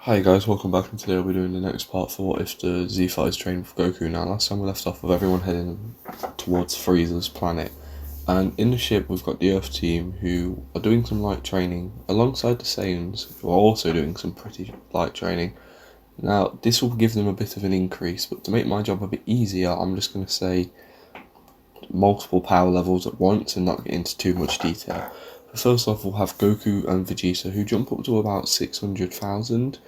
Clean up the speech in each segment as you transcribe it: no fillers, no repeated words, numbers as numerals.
Hi guys, welcome back, and today we're doing the next part for what if the Z fighters train with Goku. Now, last time we left off with everyone heading towards Frieza's planet, and in the ship we've got the Earth team who are doing some light training alongside the Saiyans who are also doing some pretty light training. Now, this will give them a bit of an increase, but to make my job a bit easier, I'm just going to say multiple power levels at once and not get into too much detail. First off, we'll have Goku and Vegeta who jump up to about 600,000.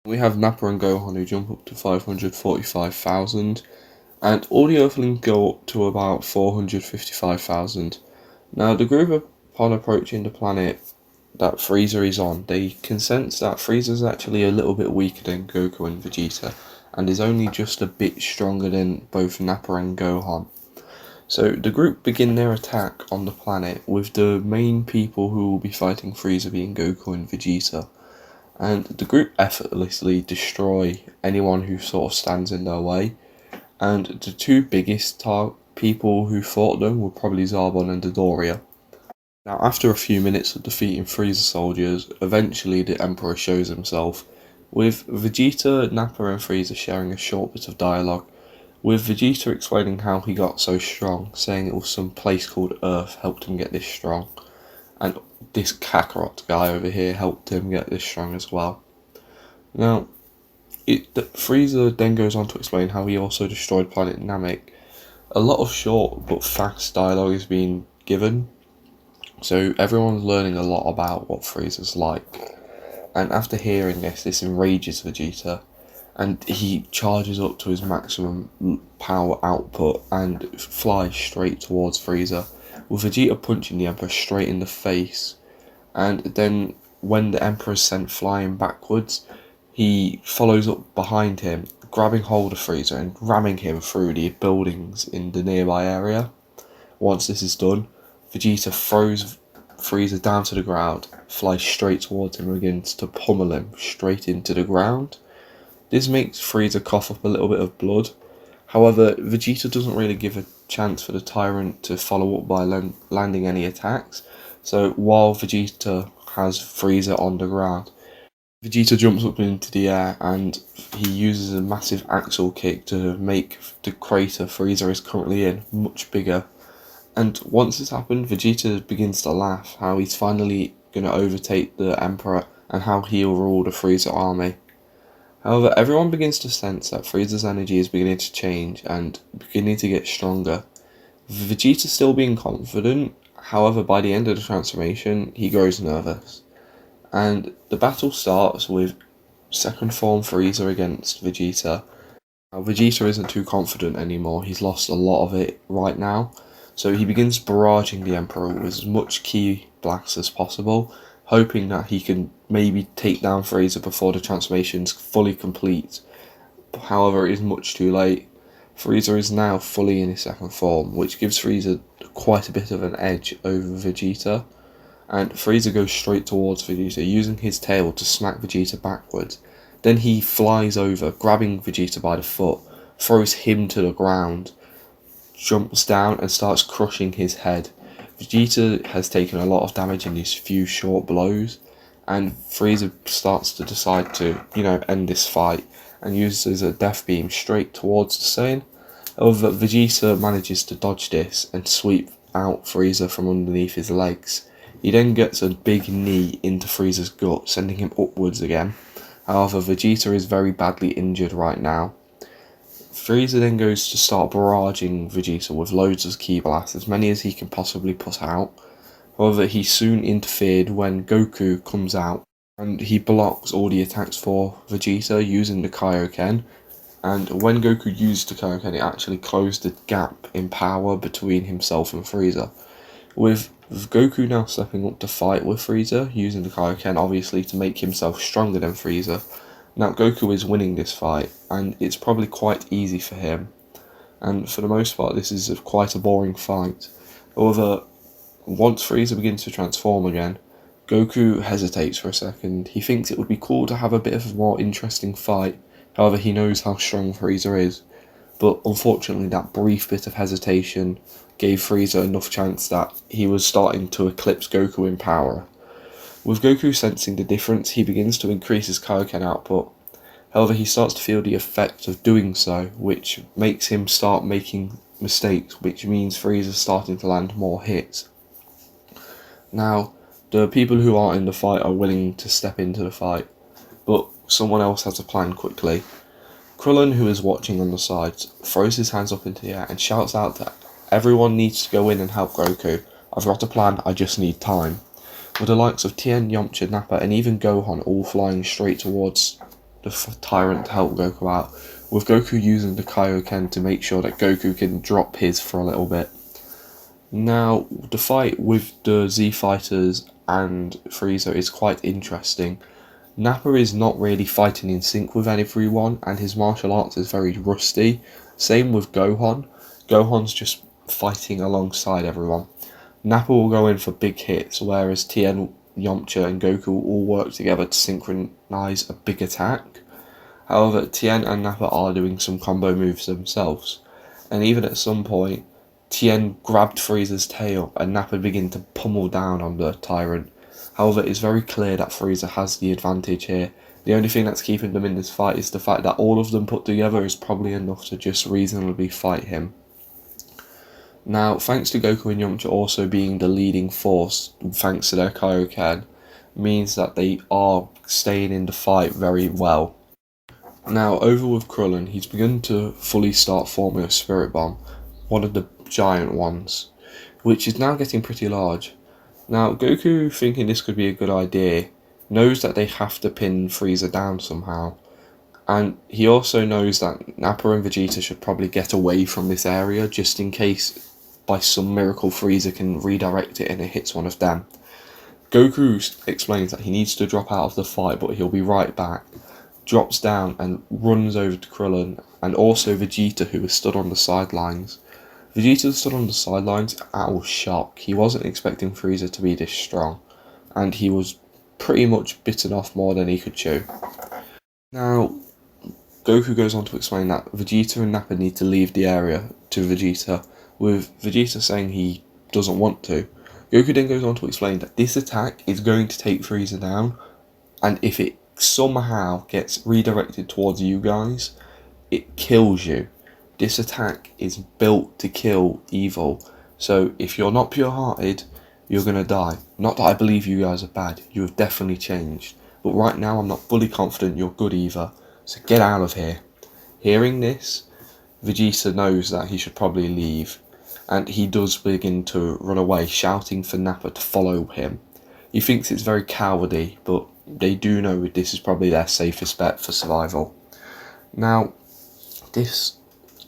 We have Nappa and Gohan who jump up to 545,000, and all the Earthlings go up to about 455,000. Now, the group upon approaching the planet that Frieza is on, they can sense that Frieza is actually a little bit weaker than Goku and Vegeta, and is only just a bit stronger than both Nappa and Gohan. So the group begin their attack on the planet, with the main people who will be fighting Frieza being Goku and Vegeta. And the group effortlessly destroy anyone who sort of stands in their way. And the two biggest people who fought them were probably Zarbon and Dodoria. Now, after a few minutes of defeating Frieza soldiers, eventually the Emperor shows himself, with Vegeta, Nappa and Frieza sharing a short bit of dialogue, with Vegeta explaining how he got so strong, saying it was some place called Earth helped him get this strong, and this Kakarot guy over here helped him get this strong as well. Now, Frieza then goes on to explain how he also destroyed planet Namek. A lot of short but fast dialogue is being given, so everyone's learning a lot about what Frieza's like. And after hearing this enrages Vegeta, and he charges up to his maximum power output and flies straight towards Frieza, with Vegeta punching the Emperor straight in the face. And then when the Emperor is sent flying backwards, he follows up behind him, grabbing hold of Frieza and ramming him through the buildings in the nearby area. Once this is done, Vegeta throws Frieza down to the ground, flies straight towards him and begins to pummel him straight into the ground. This makes Frieza cough up a little bit of blood. However, Vegeta doesn't really give a chance for the Tyrant to follow up by landing any attacks. So while Vegeta has Frieza on the ground, Vegeta jumps up into the air and he uses a massive axle kick to make the crater Frieza is currently in much bigger. And once this happened, Vegeta begins to laugh how he's finally going to overtake the Emperor and how he'll rule the Frieza army. However, everyone begins to sense that Frieza's energy is beginning to change and beginning to get stronger. Vegeta still being confident, however by the end of the transformation, he grows nervous. And the battle starts with second form Frieza against Vegeta. Now, Vegeta isn't too confident anymore, he's lost a lot of it right now. So he begins barraging the Emperor with as much ki blasts as possible, hoping that he can maybe take down Frieza before the transformation's fully complete. However, it is much too late. Frieza is now fully in his second form, which gives Frieza quite a bit of an edge over Vegeta. And Frieza goes straight towards Vegeta, using his tail to smack Vegeta backwards. Then he flies over, grabbing Vegeta by the foot, throws him to the ground, jumps down and starts crushing his head. Vegeta has taken a lot of damage in these few short blows, and Frieza starts to decide to, end this fight and uses a death beam straight towards the Saiyan. However, Vegeta manages to dodge this and sweep out Frieza from underneath his legs. He then gets a big knee into Frieza's gut, sending him upwards again. However, Vegeta is very badly injured right now. Frieza then goes to start barraging Vegeta with loads of ki blasts, as many as he can possibly put out. However, he soon interfered when Goku comes out, and he blocks all the attacks for Vegeta using the Kaioken. And when Goku used the Kaioken, it actually closed the gap in power between himself and Frieza. With Goku now stepping up to fight with Frieza, using the Kaioken obviously to make himself stronger than Frieza. Now Goku is winning this fight, and it's probably quite easy for him. And for the most part, this is quite a boring fight. However, once Frieza begins to transform again, Goku hesitates for a second. He thinks it would be cool to have a bit of a more interesting fight. However, he knows how strong Frieza is. But unfortunately, that brief bit of hesitation gave Frieza enough chance that he was starting to eclipse Goku in power. With Goku sensing the difference, he begins to increase his Kaioken output. However, he starts to feel the effect of doing so, which makes him start making mistakes, which means Frieza's starting to land more hits. Now, the people who are in the fight are willing to step into the fight, but someone else has a plan quickly. Krillin, who is watching on the sides, throws his hands up into the air and shouts out that everyone needs to go in and help Goku. I've got a plan, I just need time. With the likes of Tien, Yamcha, Nappa, and even Gohan all flying straight towards the Tyrant to help Goku out, with Goku using the Kaioken to make sure that Goku can drop his for a little bit. Now, the fight with the Z Fighters and Frieza is quite interesting. Nappa is not really fighting in sync with everyone, and his martial arts is very rusty. Same with Gohan. Gohan's just fighting alongside everyone. Nappa will go in for big hits, whereas Tien, Yamcha, and Goku will all work together to synchronize a big attack. However, Tien and Nappa are doing some combo moves themselves, and even at some point, Tien grabbed Frieza's tail and Nappa began to pummel down on the Tyrant. However, it's very clear that Frieza has the advantage here. The only thing that's keeping them in this fight is the fact that all of them put together is probably enough to just reasonably fight him. Now, thanks to Goku and Yamcha also being the leading force, thanks to their Kaioken, means that they are staying in the fight very well. Now, over with Krillin, he's begun to fully start forming a Spirit Bomb, one of the giant ones, which is now getting pretty large. Now, Goku, thinking this could be a good idea, knows that they have to pin Frieza down somehow, and he also knows that Nappa and Vegeta should probably get away from this area just in case by some miracle Frieza can redirect it and it hits one of them. Goku explains that he needs to drop out of the fight, but he'll be right back, drops down and runs over to Krillin and also Vegeta, who is stood on the sidelines. Vegeta stood on the sidelines out of shock. He wasn't expecting Frieza to be this strong, and he was pretty much bitten off more than he could chew. Now, Goku goes on to explain that Vegeta and Nappa need to leave the area to Vegeta, with Vegeta saying he doesn't want to. Goku then goes on to explain that this attack is going to take Frieza down, and if it somehow gets redirected towards you guys, it kills you. This attack is built to kill evil, so if you're not pure-hearted, you're gonna die. Not that I believe you guys are bad, you have definitely changed, but right now I'm not fully confident you're good either, so get out of here. Hearing this, Vegeta knows that he should probably leave, and he does begin to run away, shouting for Nappa to follow him. He thinks it's very cowardly, but they do know this is probably their safest bet for survival. Now, this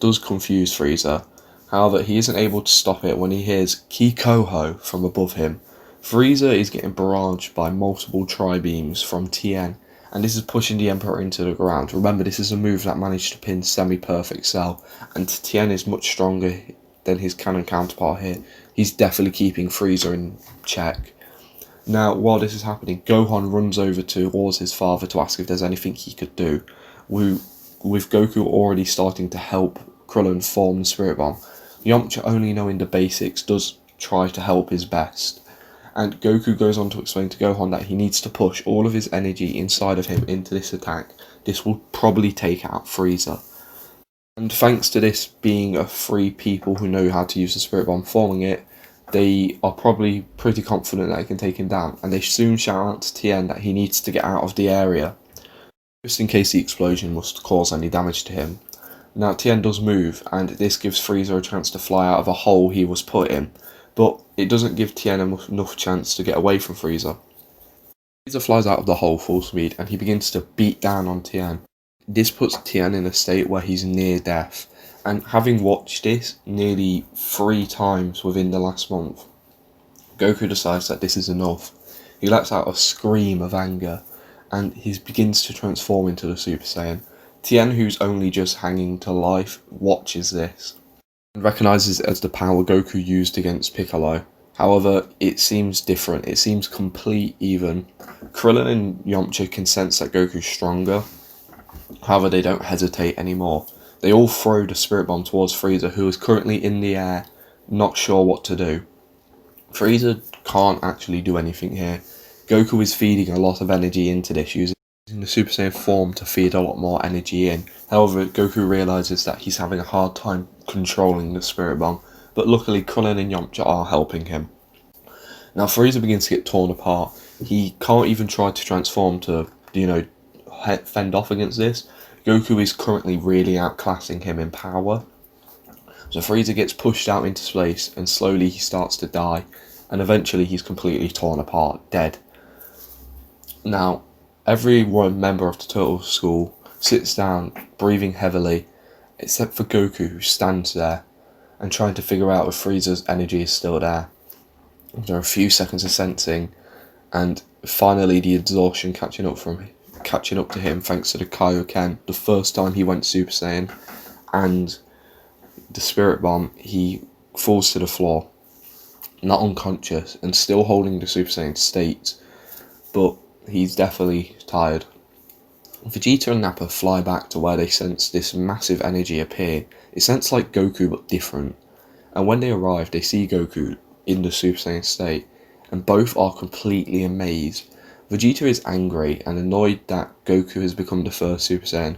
does confuse Frieza. However, he isn't able to stop it when he hears Kikoho from above him. Frieza is getting barraged by multiple tri-beams from Tien, and this is pushing the Emperor into the ground. Remember, this is a move that managed to pin Semi-Perfect Cell, and Tien is much stronger than his canon counterpart here. He's definitely keeping Frieza in check. Now, while this is happening, Gohan runs over towards his father to ask if there's anything he could do. With Goku already starting to help Krillin form the Spirit Bomb, Yamcha, only knowing the basics, does try to help his best. And Goku goes on to explain to Gohan that he needs to push all of his energy inside of him into this attack. This will probably take out Frieza. And thanks to this being a free people who know how to use the Spirit Bomb forming it, they are probably pretty confident that it can take him down, and they soon shout out to Tien that he needs to get out of the area, just in case the explosion was to cause any damage to him. Now, Tien does move, and this gives Frieza a chance to fly out of a hole he was put in, but it doesn't give Tien enough chance to get away from Frieza. Frieza flies out of the hole full speed, and he begins to beat down on Tien. This puts Tien in a state where he's near death, and having watched this nearly 3 times within the last month, Goku decides that this is enough. He lets out a scream of anger, and he begins to transform into the Super Saiyan. Tien, who's only just hanging to life, watches this and recognises it as the power Goku used against Piccolo. However, it seems different. It seems complete even. Krillin and Yamcha can sense that Goku's stronger. However, they don't hesitate anymore. They all throw the Spirit Bomb towards Frieza, who is currently in the air, not sure what to do. Frieza can't actually do anything here. Goku is feeding a lot of energy into this, using the Super Saiyan form to feed a lot more energy in. However, Goku realises that he's having a hard time controlling the Spirit Bomb, but luckily Krillin and Yamcha are helping him. Now Frieza begins to get torn apart. He can't even try to transform to, fend off against this. Goku is currently really outclassing him in power. So Frieza gets pushed out into space, and slowly he starts to die, and eventually he's completely torn apart, dead. Now, every one member of the Turtle School sits down, breathing heavily, except for Goku, who stands there and trying to figure out if Frieza's energy is still there. There are a few seconds of sensing, and finally the exhaustion catching up to him thanks to the Kaioken, the first time he went Super Saiyan, and the Spirit Bomb. He falls to the floor, not unconscious and still holding the Super Saiyan state, but he's definitely tired. Vegeta and Nappa fly back to where they sense this massive energy appear. It sensed like Goku but different, and when they arrive they see Goku in the Super Saiyan state, and both are completely amazed. Vegeta is angry and annoyed that Goku has become the first Super Saiyan,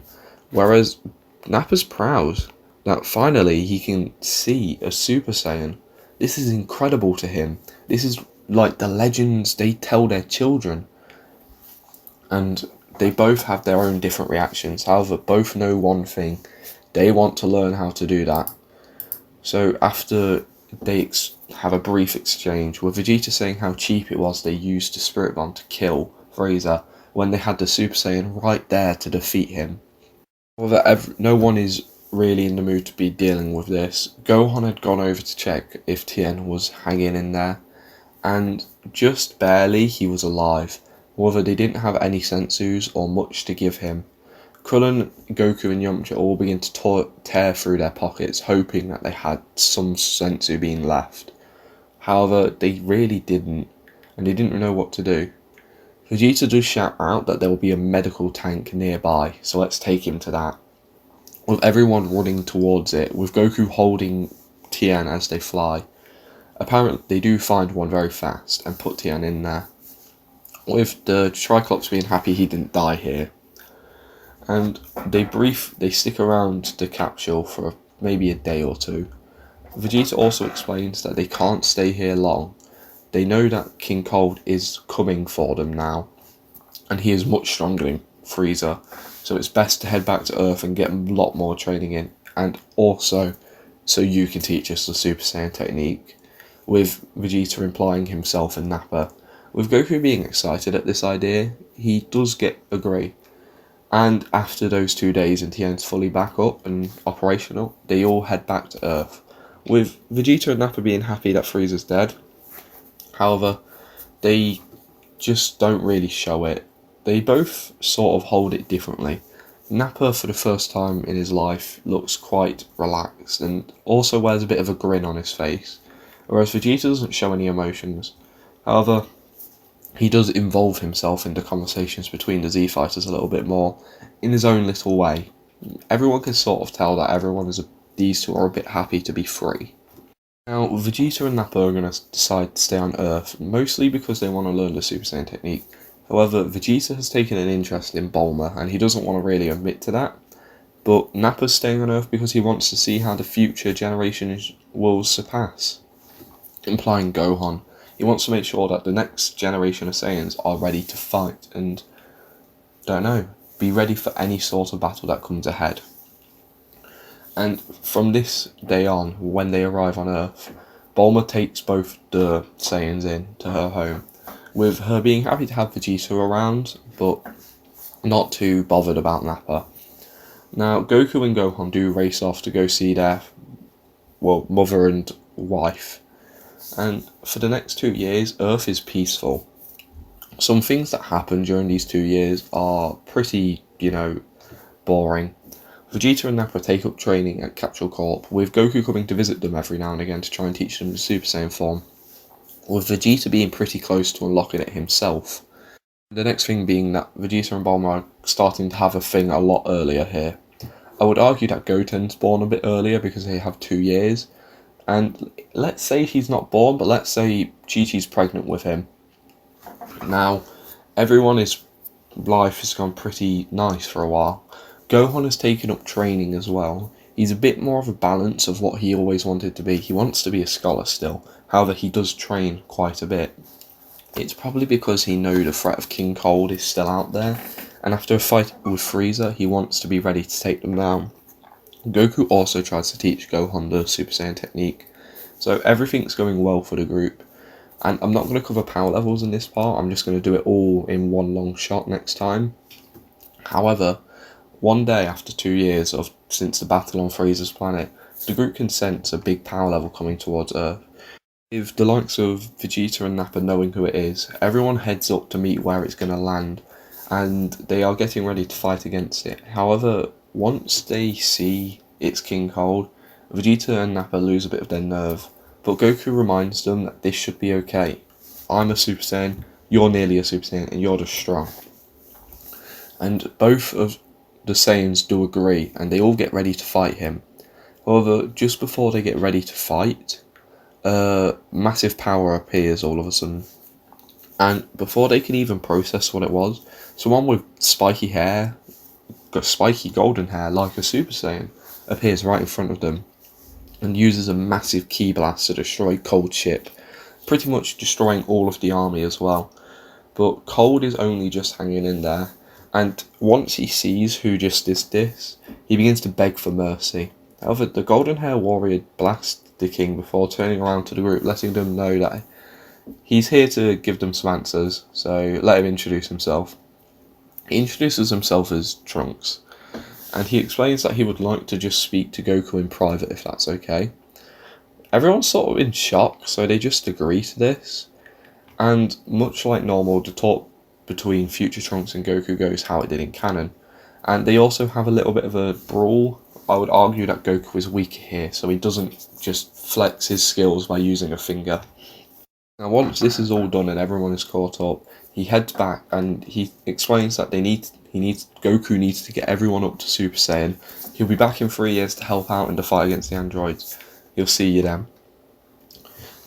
whereas Nappa's proud that finally he can see a Super Saiyan. This is incredible to him. This is like the legends they tell their children. And they both have their own different reactions. However, both know one thing. They want to learn how to do that. So after they have a brief exchange, with Vegeta saying how cheap it was they used the Spirit Bomb to kill Frieza, when they had the Super Saiyan right there to defeat him. However, no one is really in the mood to be dealing with this. Gohan had gone over to check if Tien was hanging in there, and just barely he was alive. However, they didn't have any sensus or much to give him. Krillin, Goku and Yamcha all begin to tear through their pockets, hoping that they had some sensu being left. However, they really didn't, and they didn't know what to do. Vegeta does shout out that there will be a medical tank nearby, so let's take him to that. With everyone running towards it, with Goku holding Tien as they fly. Apparently they do find one very fast and put Tien in there, with the Triclops being happy he didn't die here. And they stick around the capsule for maybe a day or two. Vegeta also explains that they can't stay here long. They know that King Cold is coming for them now, and he is much stronger than Frieza, so it's best to head back to Earth and get a lot more training in, and also so you can teach us the Super Saiyan technique, with Vegeta implying himself and Nappa. With Goku being excited at this idea, he does agree. And after those 2 days and Tien's fully back up and operational, they all head back to Earth, with Vegeta and Nappa being happy that Frieza's dead. However, they just don't really show it. They both sort of hold it differently. Nappa, for the first time in his life, looks quite relaxed and also wears a bit of a grin on his face, whereas Vegeta doesn't show any emotions. However, he does involve himself in the conversations between the Z Fighters a little bit more, in his own little way. Everyone can sort of tell that these two are a bit happy to be free. Now, Vegeta and Nappa are going to decide to stay on Earth, mostly because they want to learn the Super Saiyan technique. However, Vegeta has taken an interest in Bulma, and he doesn't want to really admit to that. But Nappa's staying on Earth because he wants to see how the future generations will surpass, implying Gohan. He wants to make sure that the next generation of Saiyans are ready to fight and, be ready for any sort of battle that comes ahead. And from this day on, when they arrive on Earth, Bulma takes both the Saiyans in to her home, with her being happy to have Vegeta around, but not too bothered about Nappa. Now, Goku and Gohan do race off to go see their, mother and wife. And for the next 2 years, Earth is peaceful. Some things that happen during these 2 years are pretty, boring. Vegeta and Nappa take up training at Capsule Corp, with Goku coming to visit them every now and again to try and teach them the Super Saiyan form, with Vegeta being pretty close to unlocking it himself. The next thing being that Vegeta and Bulma are starting to have a thing a lot earlier here. I would argue that Goten's born a bit earlier because they have 2 years, and let's say he's not born, but let's say Chi-Chi's pregnant with him. Now, everyone's life has gone pretty nice for a while. Gohan has taken up training as well. He's a bit more of a balance of what he always wanted to be. He wants to be a scholar still, however he does train quite a bit. It's probably because he knows the threat of King Cold is still out there, and after a fight with Frieza, he wants to be ready to take them down. Goku also tries to teach Gohan the Super Saiyan technique, so everything's going well for the group. And I'm not going to cover power levels in this part, I'm just going to do it all in one long shot next time. However, one day after 2 years since the battle on Frieza's planet, the group can sense a big power level coming towards Earth. With the likes of Vegeta and Nappa knowing who it is, everyone heads up to meet where it's going to land, and they are getting ready to fight against it. However, once they see it's King Cold, Vegeta and Nappa lose a bit of their nerve, but Goku reminds them that this should be okay. I'm a Super Saiyan, you're nearly a Super Saiyan, and you're just strong. And both of the Saiyans do agree, and they all get ready to fight him. However, just before they get ready to fight, massive power appears all of a sudden, and before they can even process what it was, someone with spiky hair, got spiky golden hair like a Super Saiyan, appears right in front of them and uses a massive ki blast to destroy Cold's ship, pretty much destroying all of the army as well. But Cold is only just hanging in there, and once he sees who just did this, he begins to beg for mercy. However, the golden hair warrior blasts the king before turning around to the group, letting them know that he's here to give them some answers, so let him introduce himself. He introduces himself as Trunks, and he explains that he would like to just speak to Goku in private if that's okay. Everyone's sort of in shock, so they just agree to this, and much like normal, the talk between future Trunks and Goku goes how it did in canon, and they also have a little bit of a brawl. I would argue that Goku is weaker here, so he doesn't just flex his skills by using a finger. Now once this is all done and everyone is caught up, he heads back and he explains that Goku needs to get everyone up to Super Saiyan. He'll be back in 3 years to help out in the fight against the androids. He'll see you then.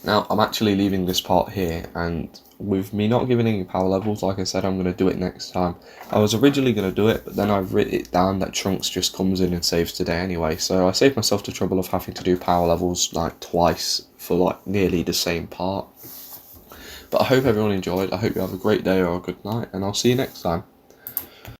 Now I'm actually leaving this part here, and with me not giving any power levels, like I said, I'm going to do it next time. I was originally going to do it, but then I've written it down that Trunks just comes in and saves today anyway, so I saved myself the trouble of having to do power levels like twice for like nearly the same part. But I hope everyone enjoyed, I hope you have a great day or a good night, and I'll see you next time.